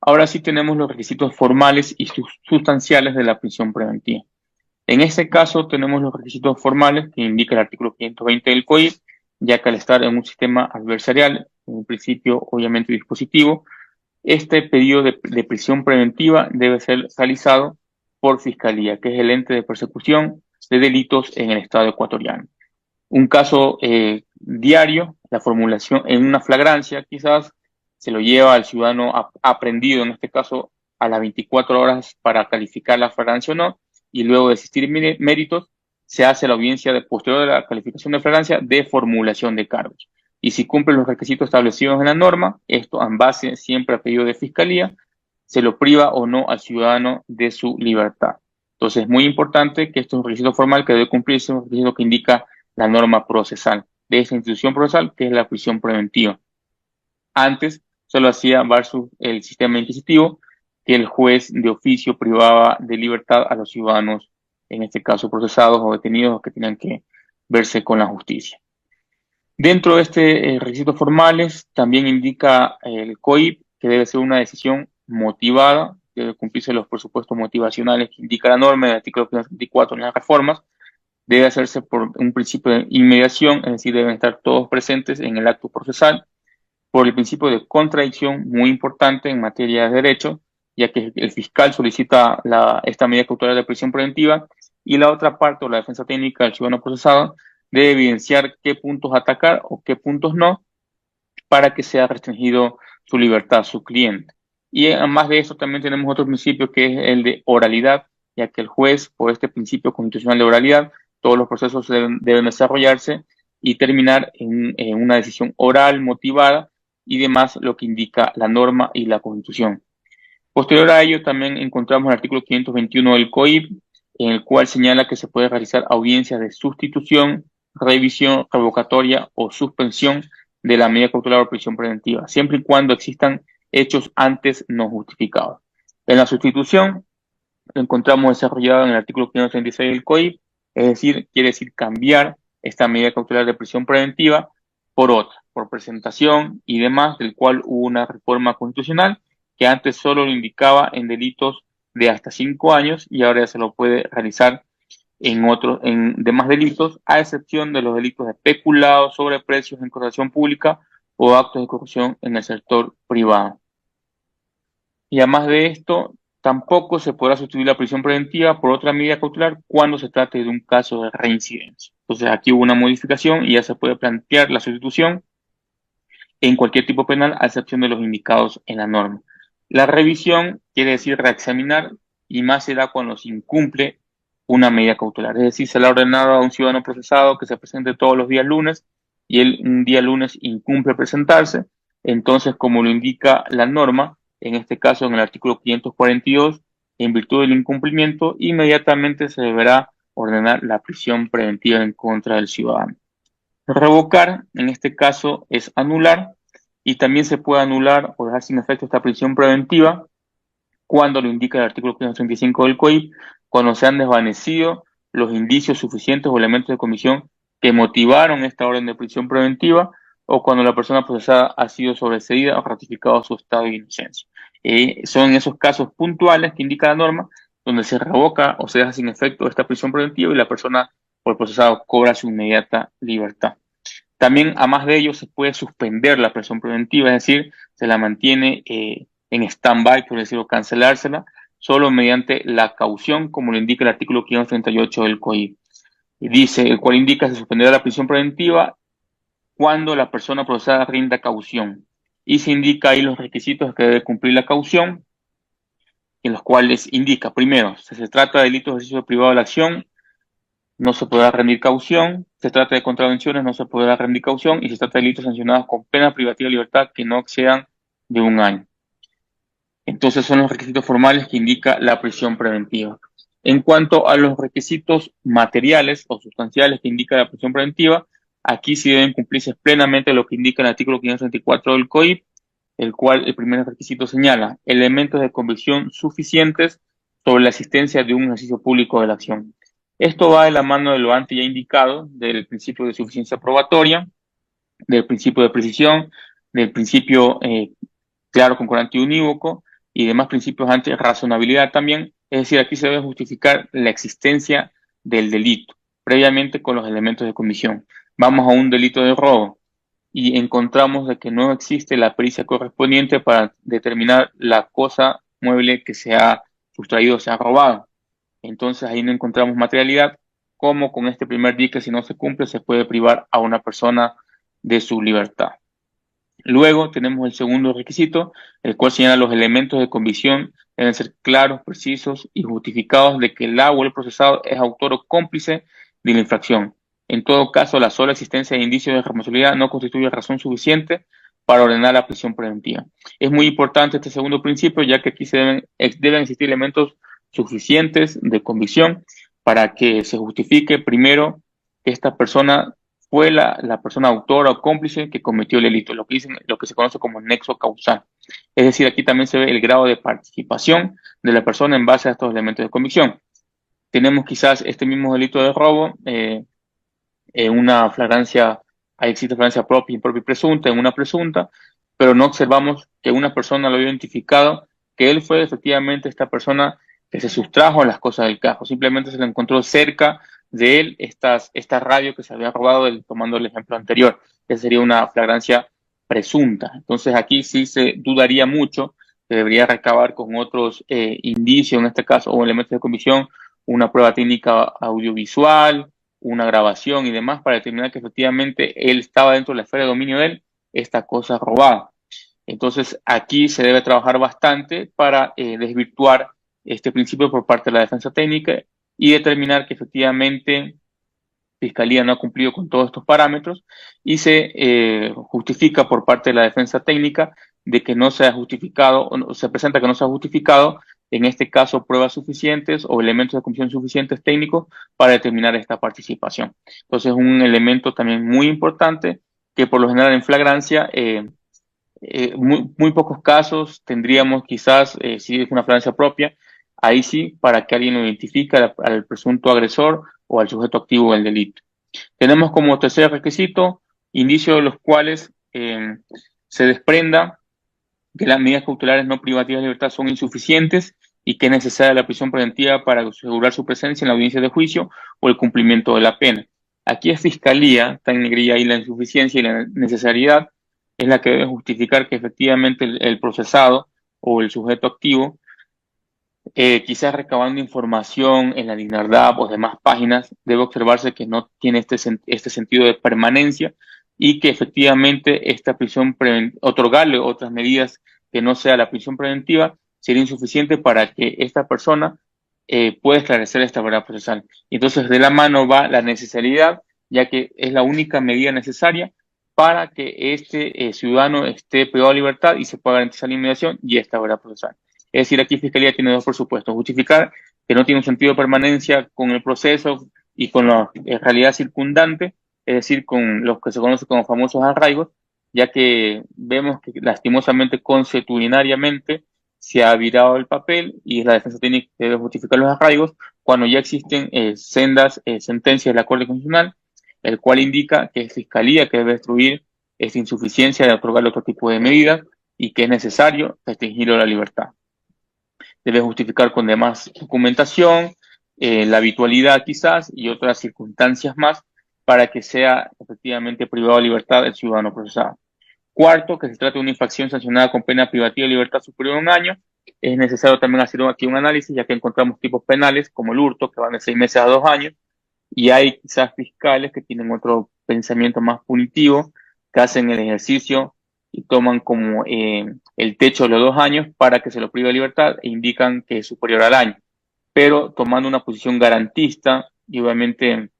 Ahora sí tenemos los requisitos formales y sustanciales de la prisión preventiva. En este caso tenemos los requisitos formales que indica el artículo 520 del COIP, ya que al estar en un sistema adversarial, en un principio obviamente dispositivo, este pedido de prisión preventiva debe ser realizado por Fiscalía, que es el ente de persecución de delitos en el Estado ecuatoriano. Un caso diario, la formulación en una flagrancia quizás se lo lleva al ciudadano aprendido, en este caso a las 24 horas para calificar la flagrancia o no, y luego de existir méritos, se hace la audiencia de posterior de la calificación de flagrancia de formulación de cargos. Y si cumplen los requisitos establecidos en la norma, esto en base siempre a pedido de fiscalía, se lo priva o no al ciudadano de su libertad. Entonces es muy importante que esto es un requisito formal que debe cumplirse, un requisito que indica la norma procesal de esa institución procesal, que es la prisión preventiva. Antes solo hacía versus el sistema inquisitivo, que el juez de oficio privaba de libertad a los ciudadanos, en este caso procesados o detenidos, que tenían que verse con la justicia. Dentro de este requisitos formales, también indica el COIP que debe ser una decisión motivada, debe cumplirse los presupuestos motivacionales que indica la norma del artículo 24 en las reformas, debe hacerse por un principio de inmediación, es decir, deben estar todos presentes en el acto procesal, por el principio de contradicción, muy importante en materia de derecho, ya que el fiscal solicita esta medida cautelar de prisión preventiva y la otra parte o la defensa técnica del ciudadano procesado debe evidenciar qué puntos atacar o qué puntos no para que sea restringido su libertad, su cliente. Y además de eso también tenemos otro principio que es el de oralidad, ya que el juez, por este principio constitucional de oralidad, todos los procesos deben desarrollarse y terminar en una decisión oral, motivada y demás, lo que indica la norma y la Constitución. Posterior a ello, también encontramos el artículo 521 del COIP, en el cual señala que se puede realizar audiencias de sustitución, revisión, revocatoria o suspensión de la medida cautelar o prisión preventiva, siempre y cuando existan hechos antes no justificados. En la sustitución, lo encontramos desarrollado en el artículo 536 del COIP, es decir, quiere decir cambiar esta medida cautelar de prisión preventiva por otra, por presentación y demás, del cual hubo una reforma constitucional que antes solo lo indicaba en delitos de hasta 5 años y ahora ya se lo puede realizar en demás delitos, a excepción de los delitos de peculado, sobreprecios en contratación pública o actos de corrupción en el sector privado. Y además de esto, tampoco se podrá sustituir la prisión preventiva por otra medida cautelar cuando se trate de un caso de reincidencia. Entonces aquí hubo una modificación y ya se puede plantear la sustitución en cualquier tipo penal, a excepción de los indicados en la norma. La revisión quiere decir reexaminar y más se da cuando se incumple una medida cautelar. Es decir, se le ha ordenado a un ciudadano procesado que se presente todos los días lunes y él un día lunes incumple presentarse. Entonces, como lo indica la norma, en este caso en el artículo 542, en virtud del incumplimiento, inmediatamente se deberá ordenar la prisión preventiva en contra del ciudadano. Revocar, en este caso, es anular y también se puede anular o dejar sin efecto esta prisión preventiva cuando lo indica el artículo 535 del COIP, cuando se han desvanecido los indicios suficientes o elementos de comisión que motivaron esta orden de prisión preventiva o cuando la persona procesada ha sido sobreseída o ratificado su estado de inocencia. Son esos casos puntuales que indica la norma donde se revoca o se deja sin efecto esta prisión preventiva y la persona o el procesado cobra su inmediata libertad. También, a más de ello, se puede suspender la prisión preventiva, es decir, se la mantiene en stand-by, por decirlo, cancelársela, solo mediante la caución, como lo indica el artículo 538 del COIP. Y dice, el cual indica que se suspenderá la prisión preventiva cuando la persona procesada rinda caución. Y se indica ahí los requisitos que debe cumplir la caución, en los cuales indica, primero, si se trata de delitos de ejercicio privado de la acción, no se podrá rendir caución, se trata de contravenciones, no se podrá rendir caución y se trata de delitos sancionados con pena privativa de libertad que no excedan de 1 año. Entonces son los requisitos formales que indica la prisión preventiva. En cuanto a los requisitos materiales o sustanciales que indica la prisión preventiva, aquí sí deben cumplirse plenamente lo que indica el artículo 534 del COIP, el cual el primer requisito señala elementos de convicción suficientes sobre la existencia de un ejercicio público de la acción. Esto va de la mano de lo antes ya indicado, del principio de suficiencia probatoria, del principio de precisión, del principio claro, concordante y unívoco, y demás principios ante razonabilidad también. Es decir, aquí se debe justificar la existencia del delito, previamente con los elementos de comisión. Vamos a un delito de robo y encontramos de que no existe la pericia correspondiente para determinar la cosa mueble que se ha sustraído o se ha robado. Entonces ahí no encontramos materialidad, como con este primer dique, si no se cumple, se puede privar a una persona de su libertad. Luego tenemos el segundo requisito, el cual señala los elementos de convicción deben ser claros, precisos y justificados de que el o el procesado es autor o cómplice de la infracción. En todo caso, la sola existencia de indicios de responsabilidad no constituye razón suficiente para ordenar la prisión preventiva. Es muy importante este segundo principio, ya que aquí deben existir elementos suficientes de convicción para que se justifique primero que esta persona fue la persona autora o cómplice que cometió el delito, lo que se conoce como nexo causal. Es decir, aquí también se ve el grado de participación de la persona en base a estos elementos de convicción. Tenemos quizás este mismo delito de robo, en una flagrancia, ahí existe flagrancia propia, impropia y presunta, en una presunta, pero no observamos que una persona lo haya identificado, que él fue efectivamente esta persona que se sustrajo las cosas del carro, simplemente se le encontró cerca de él esta radio que se había robado, tomando el ejemplo anterior, que sería una flagrancia presunta. Entonces aquí sí se dudaría mucho, se debería recabar con otros indicios, en este caso, o elementos de comisión, una prueba técnica audiovisual, una grabación y demás para determinar que efectivamente él estaba dentro de la esfera de dominio de él, esta cosa robada. Entonces aquí se debe trabajar bastante para desvirtuar este principio por parte de la defensa técnica y determinar que efectivamente Fiscalía no ha cumplido con todos estos parámetros y se justifica por parte de la defensa técnica de que no se ha justificado, o se presenta que no se ha justificado, en este caso, pruebas suficientes o elementos de comisión suficientes técnicos para determinar esta participación. Entonces, un elemento también muy importante que por lo general en flagrancia, muy pocos casos tendríamos quizás, si es una flagrancia propia, ahí sí, para que alguien lo identifique al presunto agresor o al sujeto activo del delito. Tenemos como tercer requisito indicios de los cuales se desprenda que las medidas cautelares no privativas de libertad son insuficientes y que es necesaria la prisión preventiva para asegurar su presencia en la audiencia de juicio o el cumplimiento de la pena. Aquí es Fiscalía, está en negrilla ahí la insuficiencia y la necesidad, es la que debe justificar que efectivamente el procesado o el sujeto activo, quizás recabando información en la DINARDAP o demás páginas, debe observarse que no tiene este sentido de permanencia y que efectivamente esta otorgarle otras medidas que no sea la prisión preventiva sería insuficiente para que esta persona pueda esclarecer esta verdad procesal. Entonces, de la mano va la necesidad, ya que es la única medida necesaria para que este ciudadano esté privado de libertad y se pueda garantizar la inmediación y esta verdad procesal. Es decir, aquí Fiscalía tiene dos presupuestos: justificar que no tiene un sentido de permanencia con el proceso y con la realidad circundante, es decir, con los que se conocen como famosos arraigos, ya que vemos que lastimosamente, consuetudinariamente, se ha virado el papel y es la defensa técnica que debe justificar los arraigos cuando ya existen sendas sentencias de la Corte Constitucional, el cual indica que es Fiscalía que debe destruir esta insuficiencia de otorgar otro tipo de medidas y que es necesario restringirlo la libertad. Debe justificar con demás documentación, la habitualidad quizás y otras circunstancias más para que sea efectivamente privado de libertad el ciudadano procesado. Cuarto, que se trata de una infracción sancionada con pena privativa de libertad superior a un año. Es necesario también hacer aquí un análisis, ya que encontramos tipos penales como el hurto, que van de 6 meses a 2 años, y hay quizás fiscales que tienen otro pensamiento más punitivo, que hacen el ejercicio y toman como el techo de los 2 años para que se lo prive de libertad e indican que es superior al año, pero tomando una posición garantista y obviamente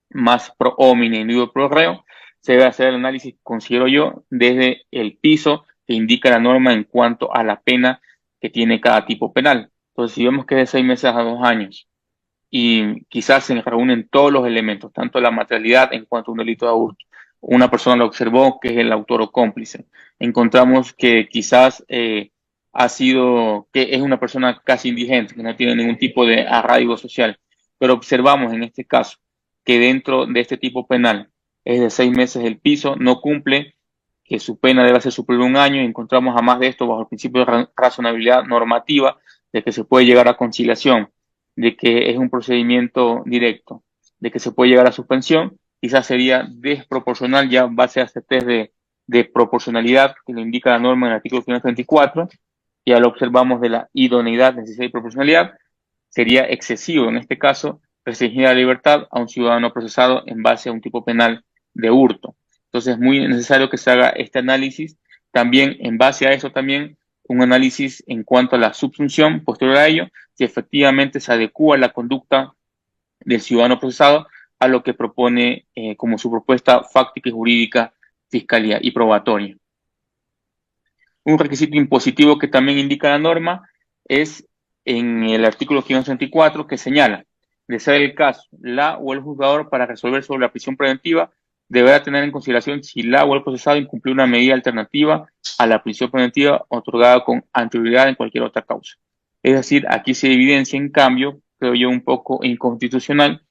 más pro homine y no pro reo, se debe hacer el análisis, considero yo, desde el piso que indica la norma en cuanto a la pena que tiene cada tipo penal. Entonces, si vemos que es de 6 meses a 2 años y quizás se reúnen todos los elementos, tanto la materialidad en cuanto a un delito de hurto, una persona lo observó que es el autor o cómplice, encontramos que quizás que es una persona casi indigente, que no tiene ningún tipo de arraigo social, pero observamos en este caso que dentro de este tipo penal es de 6 meses el piso, no cumple, que su pena debe ser superior a 1 año y encontramos además de esto bajo el principio de razonabilidad normativa de que se puede llegar a conciliación, de que es un procedimiento directo, de que se puede llegar a suspensión, quizás sería desproporcional ya en base a este test de proporcionalidad que le indica la norma en el artículo 534, y ya lo observamos de la idoneidad, necesidad y proporcionalidad, sería excesivo en este caso restringir la libertad a un ciudadano procesado en base a un tipo penal de hurto. Entonces es muy necesario que se haga este análisis. También en base a eso también un análisis en cuanto a la subsunción posterior a ello, si efectivamente se adecua la conducta del ciudadano procesado a lo que propone como su propuesta fáctica y jurídica fiscalía y probatoria. Un requisito impositivo que también indica la norma es en el artículo 534 que señala, de ser el caso, la o el juzgador para resolver sobre la prisión preventiva deberá tener en consideración si la o el procesado incumplió una medida alternativa a la prisión preventiva otorgada con anterioridad en cualquier otra causa. Es decir, aquí se evidencia en cambio, creo yo, un poco inconstitucional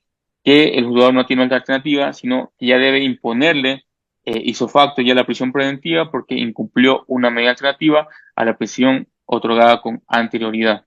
que el juzgador no tiene otra alternativa, sino que ya debe imponerle hizo facto ya la prisión preventiva porque incumplió una medida alternativa a la prisión otorgada con anterioridad.